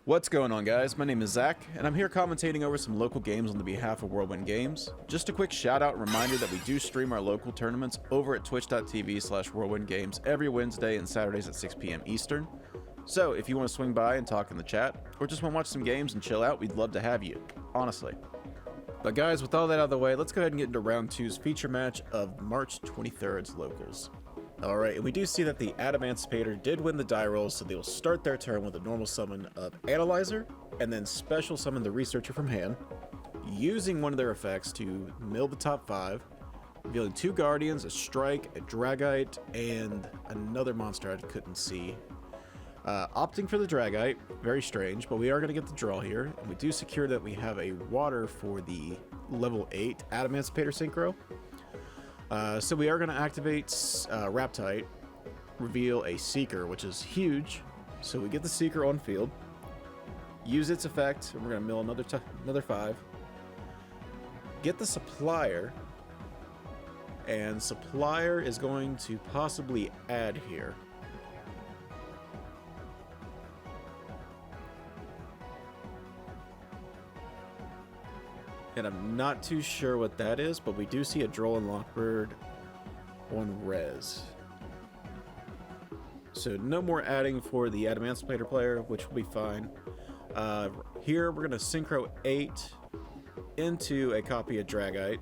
What's going on, guys? My name is Zach, and I'm here commentating over some local games on the behalf of Whirlwind Games. Just a quick shout out and reminder that we do stream our local tournaments over at twitch.tv/Whirlwind Games every Wednesday and Saturdays at 6 p.m. Eastern. So if you want to swing by and talk in the chat, or just want to watch some games and chill out, we'd love to have you, honestly. But guys, with all that out of the way, let's go ahead and get into round 2's feature match of March 23rd's locals. Alright, and we do see that the Adamancipator did win the die roll, so they will start their turn with a normal summon of Analyzer, and then special summon the Researcher from hand, using one of their effects to mill the top 5, revealing 2 Guardians, a Strike, a Dragite, and another monster I couldn't see. Opting for the Dragite, very strange, but we are going to get the draw here, and we do secure that we have a water for the level 8 Adamancipator Synchro. So we are going to activate Raptite, reveal a Seeker, which is huge. So we get the Seeker on field, use its effect, and we're going to mill another 5. Get the Supplier, and Supplier is going to possibly add here. And I'm not too sure what that is, but we do see a Droll and Lockbird on res. So no more adding for the Adamancipator player, which will be fine. Here we're going to Synchro 8 into a copy of Dragite.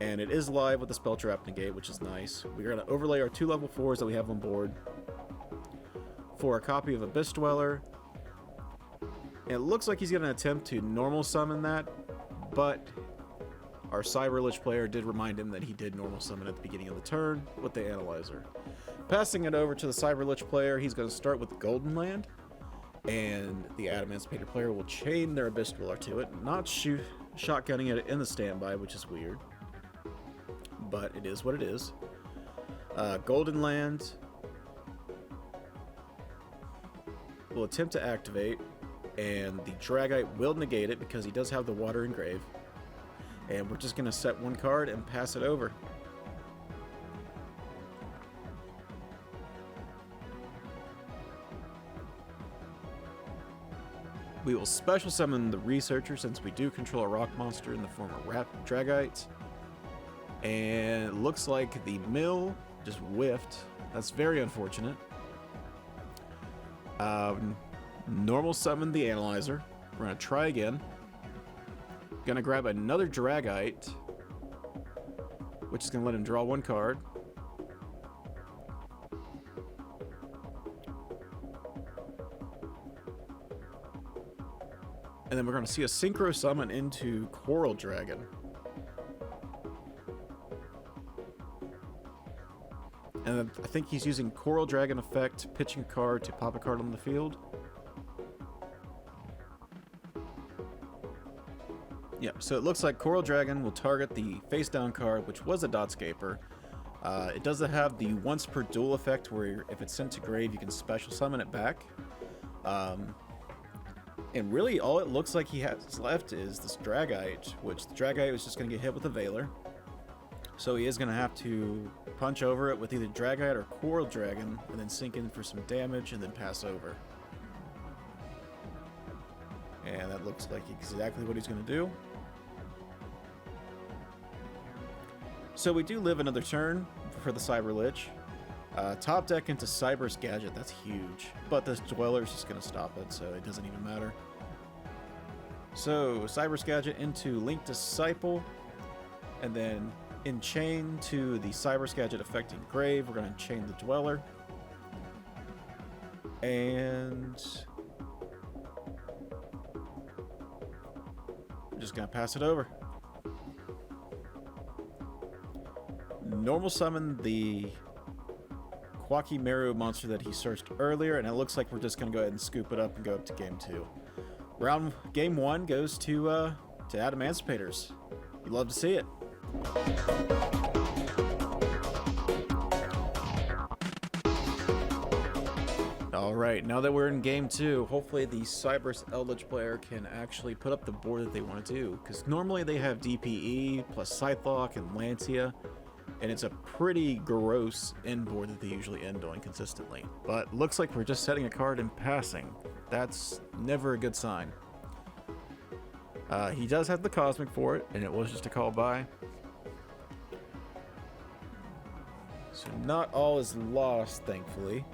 And it is live with the Spell Trap Negate, which is nice. We're going to overlay our 2 level 4s that we have on board for a copy of Abyss Dweller. It looks like he's going to attempt to normal summon that, but our Cyberse-Lich player did remind him that he did normal summon at the beginning of the turn with the Analyzer. Passing it over to the Cyberse-Lich player, he's going to start with Golden Land, and the Adamancipator player will chain their Abyss Dweller to it, not shotgunning it in the standby, which is weird, but it is what it is. Golden Land will attempt to activate, and the Dragite will negate it because he does have the water engrave. And we're just going to set 1 card and pass it over. We will special summon the Researcher since we do control a rock monster in the form of Dragite. And it looks like the mill just whiffed. That's very unfortunate. Normal summon the Analyzer. We're going to try again. Going to grab another Dragite, which is going to let him draw 1 card. And then we're going to see a Synchro summon into Coral Dragon. And then I think he's using Coral Dragon effect, pitching a card to pop a card on the field. Yep, so it looks like Coral Dragon will target the face-down card, which was a Dotscaper. It doesn't have the once per duel effect, where if it's sent to grave, you can special summon it back. And really, all it looks like he has left is this Dragite, which the Dragite is just going to get hit with a Veiler. So he is going to have to punch over it with either Dragite or Coral Dragon, and then sink in for some damage, and then pass over. And that looks like exactly what he's going to do. So we do live another turn for the Cyberse-Lich. Top deck into Cyberse-Gadget, that's huge. But this Dweller is just going to stop it, so it doesn't even matter. So Cyberse-Gadget into Link Disciple, and then in chain to the Cyberse-Gadget affecting Grave, we're going to chain the Dweller. And we're just going to pass it over. Normal summon the Quakimeru monster that he searched earlier, and it looks like we're just going to go ahead and scoop it up and go up to game 2. Game 1 goes to Adamancipators. You love to see it. Alright, now that we're in game 2, hopefully the Cyberse-Lich player can actually put up the board that they want to do, because normally they have DPE plus Scythe Lock and Lancia. and it's a pretty gross end board that they usually end on consistently. But looks like we're just setting a card and passing. That's never a good sign. He does have the Cosmic for it, and it was just a call by. So not all is lost, thankfully.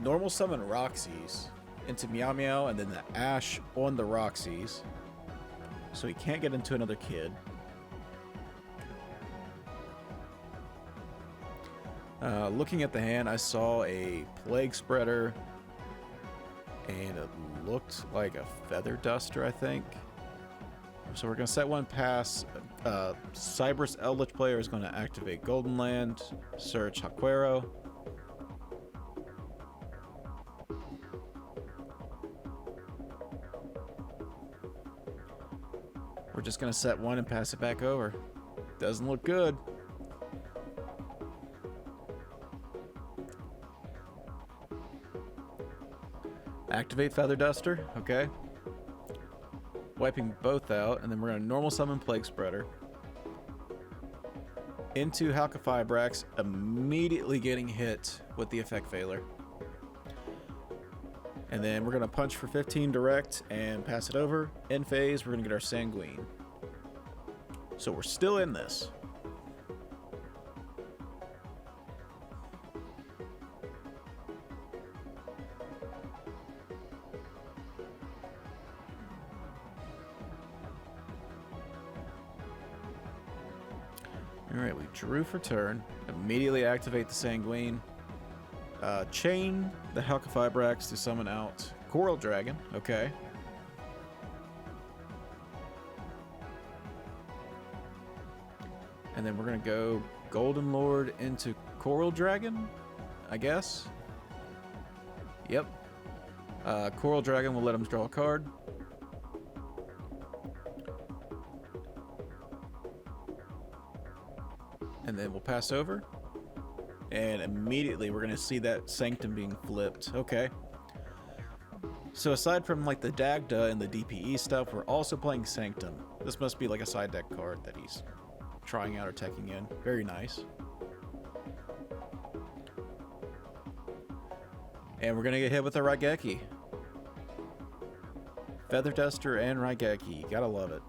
Normal summon Roxy's into Meow Meow, and then the Ash on the Roxy's. So he can't get into another kid. Looking at the hand, I saw a Plague Spreader, and it looked like a Feather Duster, I think. So we're going to set one pass. Cyberse-Lich player is going to activate Golden Land, search Haquero. We're just going to set one and pass it back over. Doesn't look good. Activate Feather Duster, okay. Wiping both out, and then we're going to normal summon Plague Spreader. Into Halqifibrax, immediately getting hit with the effect Veiler. And then we're going to punch for 15 direct and pass it over. End phase, we're going to get our Sanguine. So we're still in this. Alright, we drew for turn. Immediately activate the Sanguine. Chain the Halqifibrax to summon out Coral Dragon. Okay. And then we're going to go Golden Lord into Coral Dragon, I guess. Yep. Coral Dragon will let him draw a card. And then we'll pass over. And immediately we're going to see that Sanctum being flipped. Okay. So aside from like the Dagda and the DPE stuff, we're also playing Sanctum. This must be like a side deck card that he's trying out or teching in. Very nice. And we're going to get hit with a Raigeki. Feather Duster and Raigeki. Gotta love it.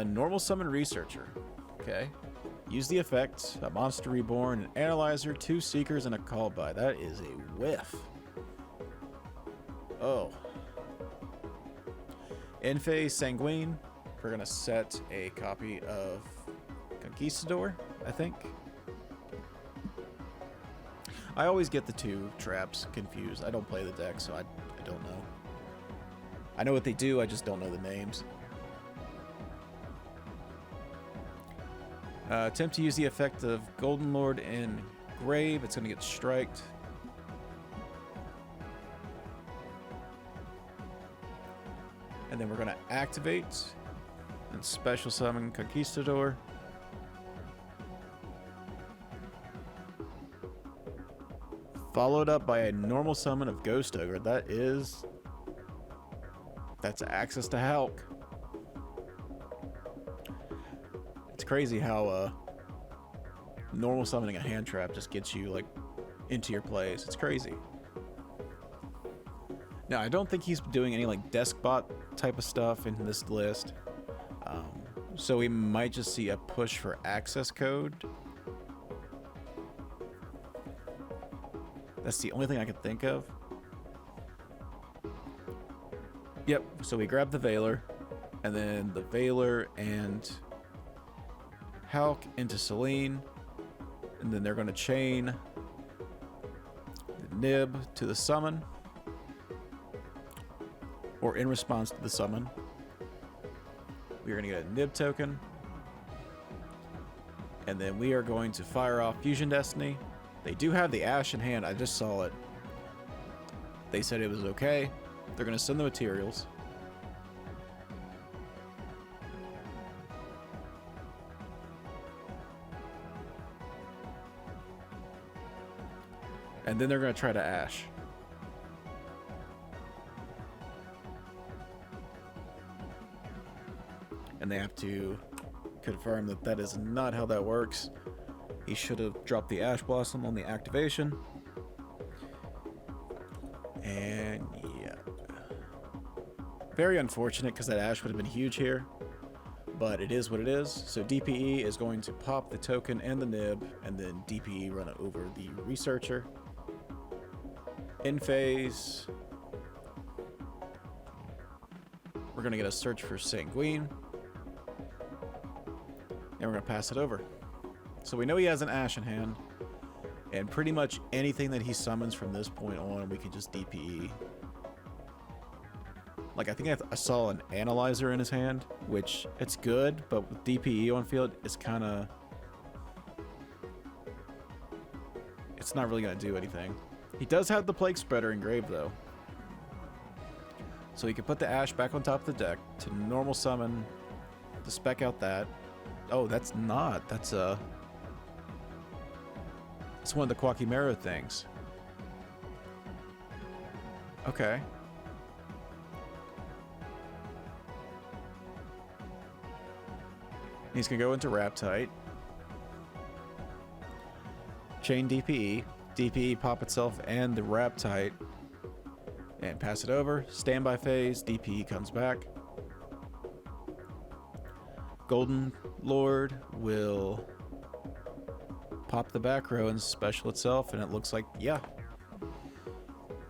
Normal Summon Researcher. Okay. Use the effect, a Monster Reborn, an Analyzer, 2 Seekers, and a Call By. That is a whiff. Oh. In phase, Sanguine. We're going to set a copy of Conquistador, I think. I always get the two traps confused. I don't play the deck, so I don't know. I know what they do, I just don't know the names. Attempt to use the effect of Golden Lord in Grave. It's going to get striked. And then we're going to activate and special summon Conquistador. Followed up by a normal summon of Ghost Ogre. That's access to Hulk. It's crazy how normal summoning a hand trap just gets you like into your plays. It's crazy. Now, I don't think he's doing any like desk bot type of stuff in this list. So we might just see a push for access code. That's the only thing I could think of. Yep, so we grab the Veiler, and then the Veiler and Hulk into Selene, and then they're going to chain the Nib to the summon, or in response to the summon. We're going to get a Nib token, and then we are going to fire off Fusion Destiny. They do have the Ash in hand, I just saw it. They said it was okay. They're going to send the materials. And then they're going to try to Ash. And they have to confirm that that is not how that works. He should have dropped the Ash Blossom on the activation. And yeah. Very unfortunate because that Ash would have been huge here. But it is what it is. So DPE is going to pop the token and the nib, and then DPE run over the Researcher. In phase, we're going to get a search for Sanguine. And we're going to pass it over. So we know he has an Ash in hand. And pretty much anything that he summons from this point on, we can just DPE. Like, I think I saw an Analyzer in his hand, which it's good, but with DPE on field, it's kind of... It's not really going to do anything. He does have the Plague Spreader engraved, though. So he can put the Ash back on top of the deck to normal summon, to spec out that. Oh, that's not. That's it's one of the Quackimero things. Okay. He's going to go into Raptite. Chain DPE. DPE pop itself and the Raptite. And pass it over. Standby phase. DPE comes back. Golden Lord will pop the back row and special itself. And it looks like, yeah.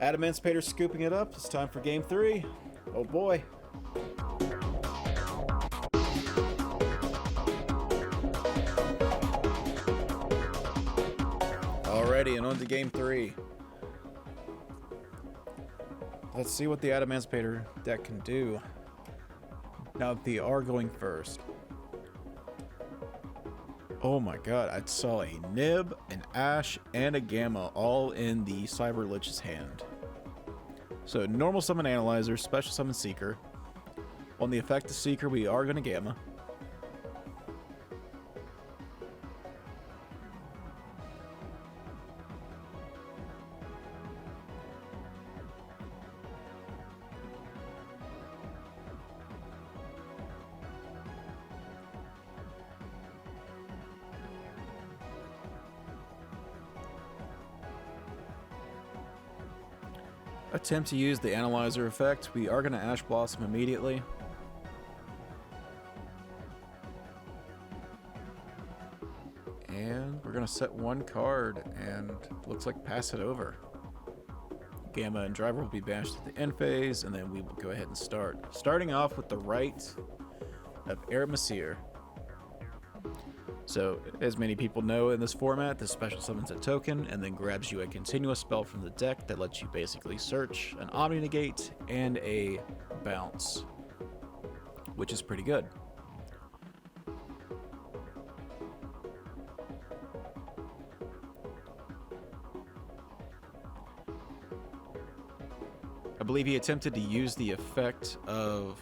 Adamancipator scooping it up. It's time for game 3. Oh boy. Alrighty, and on to game 3. Let's see what the Adamancipator deck can do. Now they are going first. Oh my god, I saw a Nib, an Ash, and a Gamma all in the Cyberse-Lich's hand. So normal summon Analyzer, special summon Seeker. On the effect of Seeker, we are going to Gamma. Attempt to use the Analyzer effect. We are going to Ash Blossom immediately. And we're going to set one card and looks like pass it over. Gamma and Driver will be banished at the end phase, and then we will go ahead and start. Starting off with the right of Adamancipator. So, as many people know in this format, this special summons a token and then grabs you a continuous spell from the deck that lets you basically search an Omni Negate and a bounce, which is pretty good. I believe he attempted to use the effect of...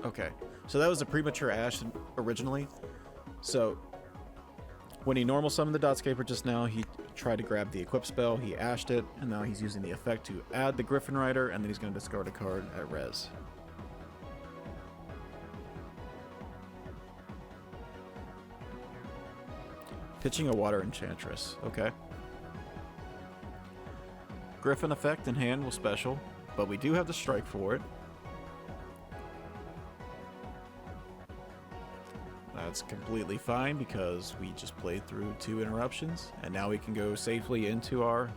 Okay. So that was a premature Ash originally. So when he normal summoned the Dotscaper just now, he tried to grab the equip spell, he ashed it, and now he's using the effect to add the Griffin Rider, and then he's going to discard a card at res. Pitching a Water Enchantress. Okay. Griffin effect in hand will special, but we do have the strike for it. That's completely fine because we just played through 2 interruptions, and now we can go safely into our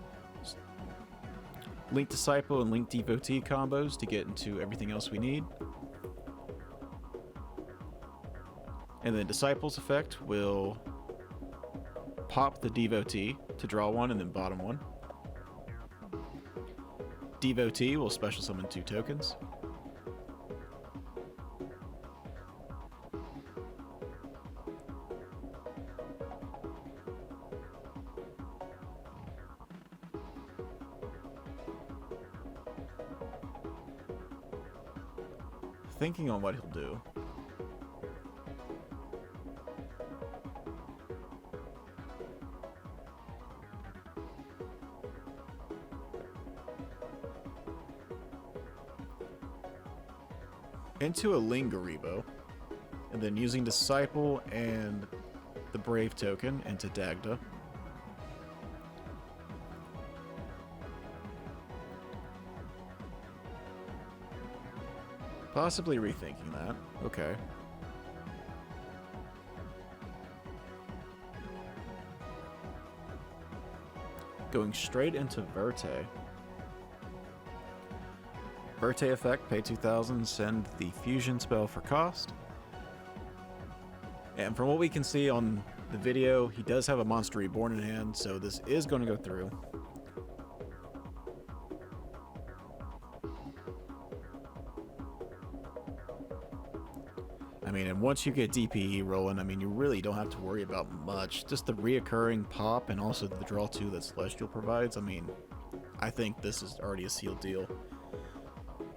Link Disciple and Link Devotee combos to get into everything else we need. And then Disciple's effect will pop the Devotee to draw 1 and then bottom 1. Devotee will special summon 2 tokens. Thinking on what he'll do. into a Lingaribo, and then using Disciple and the Brave token into Dagda. Possibly rethinking that. Okay. Going straight into Verte. Verte effect, pay 2,000, send the fusion spell for cost. And from what we can see on the video, he does have a Monster Reborn in hand, so this is going to go through. I mean, and once you get DPE rolling, I mean, you really don't have to worry about much. Just the reoccurring pop and also the draw 2 that Celestial provides. I mean, I think this is already a sealed deal.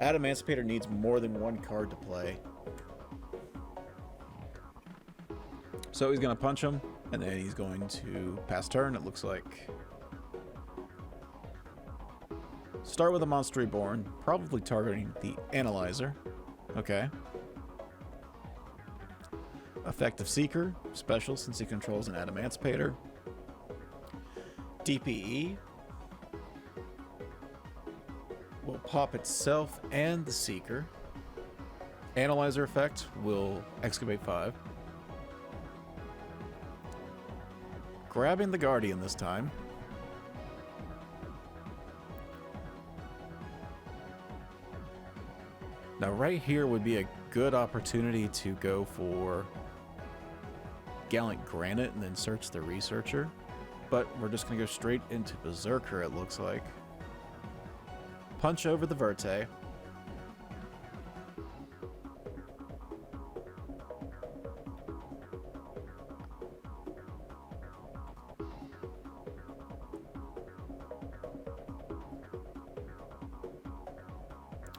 Adamancipator needs more than one card to play. So he's going to punch him, and then he's going to pass turn, it looks like. Start with a Monster Reborn, probably targeting the Analyzer. Okay. Effective Seeker, special since he controls an Adamancipator. DPE will pop itself and the Seeker. Analyzer effect will excavate 5. Grabbing the Guardian this time. Now right here would be a good opportunity to go for Gallant Granite and then search the Researcher. But we're just going to go straight into Berserker, it looks like. Punch over the Verte.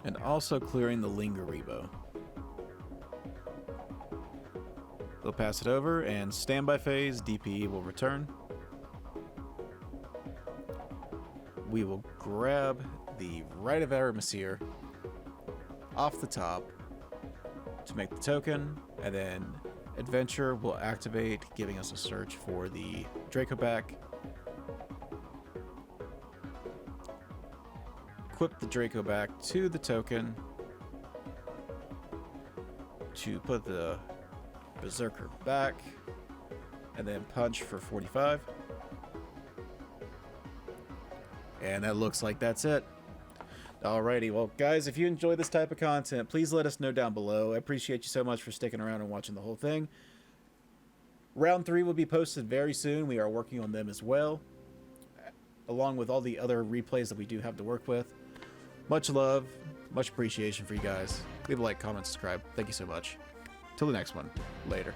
And also clearing the Lingaribo. They'll pass it over, and standby phase, DPE will return. We will grab the Rite of Adamancipator off the top to make the token, and then Adventure will activate, giving us a search for the Draco back. Equip the Draco back to the token to put the Berserker back, and then punch for 45. And that looks like that's it. Alrighty, well guys, if you enjoy this type of content, please let us know down below. I appreciate you so much for sticking around and watching the whole thing. Round 3 will be posted very soon. We are working on them as well, along with all the other replays that we do have to work with. Much love, much appreciation for you guys. Leave a like, comment, subscribe. Thank you so much. Till the next one. Later.